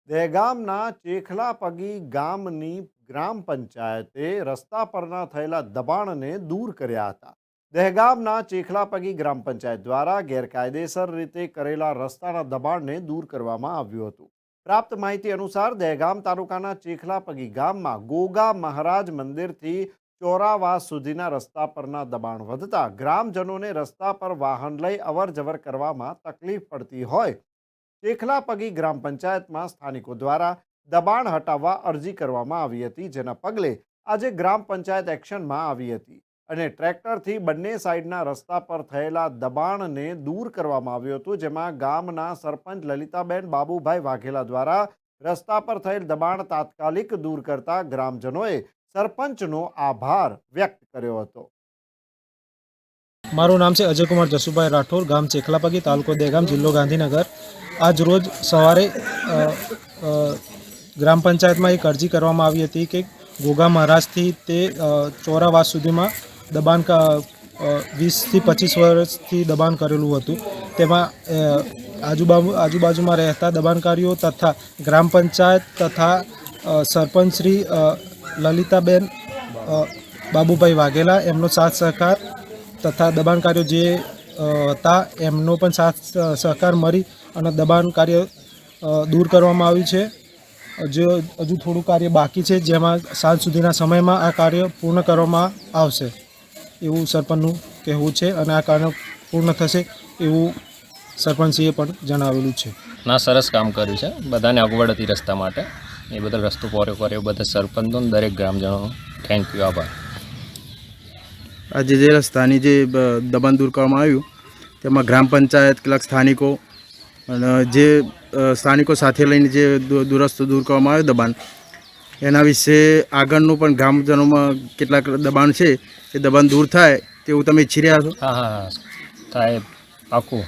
દહેગામના ચેખલાપગી ગામની ગ્રામ પંચાયતે રસ્તા પરના થયેલા દબાણને દૂર કર્યા હતા. દહેગામના ચેખલાપગી ગ્રામ પંચાયત દ્વારા ગેરકાયદેસર રીતે કરેલા રસ્તાના દબાણને દૂર કરવામાં આવ્યું હતું. પ્રાપ્ત માહિતી અનુસાર દહેગામ તાલુકાના ચેખલાપગી ગામમાં ગોગા મહારાજ મંદિરથી ચોરાવાસ સુધીના રસ્તા પરના દબાણ વધતા ગ્રામજનોને રસ્તા પર વાહન લઈ અવરજવર કરવામાં તકલીફ પડતી હોય ચેખલાપગી ગ્રામ પંચાયતમાં સ્થાનિકો દ્વારા દબાણ હટાવવા અરજી કરવામાં આવી હતી, જેના પગલે આજે ગ્રામ પંચાયત એક્શનમાં આવી હતી અને ટ્રેક્ટરથી બંને સાઈડના રસ્તા પર થયેલા દબાણને દૂર કરવામાં આવ્યું હતું, જેમાં ગામના સરપંચ લલિતાબેન બાબુભાઈ વાઘેલા દ્વારા રસ્તા પર થયેલ દબાણ તાત્કાલિક દૂર કરતા ગ્રામજનોએ સરપંચનો આભાર વ્યક્ત કર્યો હતો. મારું નામ છે અજય કુમાર જસુભાઈ રાઠોડ, ગામ ચેખલાપગી, તાલુકો દહેગામ, જિલ્લો ગાંધીનગર. આજ રોજ સવારે ગ્રામ પંચાયતમાં એક અરજી કરવામાં આવી હતી કે ગોગા મહારાજથી તે ચોરાવાસ સુધીમાં દબાણ 20થી 25 વર્ષથી દબાણ કરેલું હતું. તેમાં આજુબાજુમાં રહેતા દબાણકારીઓ તથા ગ્રામ પંચાયત તથા સરપંચ શ્રી લલિતાબેન બાબુભાઈ વાઘેલા એમનો સાથ સહકાર તથા દબાણકારીઓ જે હતા એમનો પણ સાથ સહકાર મળી અને દબાણ કાર્ય દૂર કરવામાં આવ્યું છે. હજુ થોડું કાર્ય બાકી છે, જેમાં સાંજ સુધીના સમયમાં આ કાર્ય પૂર્ણ કરવામાં આવશે એવું સરપંચનું કહેવું છે અને આ કાર્ય પૂર્ણ થશે એવું સરપંચશ્રીએ પણ જણાવેલું છે. ના, સરસ કામ કર્યું છે. બધાને અગવડ હતી રસ્તા માટે, એ બદલ રસ્તો પહોળો કર્યો બધા સરપંચનો દરેક ગ્રામજનોનો થેન્ક યુ, આભાર. આજે જે રસ્તાની જે દબાણ દૂર કરવામાં આવ્યું તેમાં ગ્રામ પંચાયત કેટલાક સ્થાનિકો અને જે સ્થાનિકો સાથે લઈને જે દુરસ્તો દૂર કરવામાં આવ્યો દબાણ, એના વિશે આગળનું પણ ગ્રામજનોમાં કેટલાક દબાણ છે એ દબાણ દૂર થાય તેવું તમે ઈચ્છી રહ્યા છો? હા, થાય પાકું.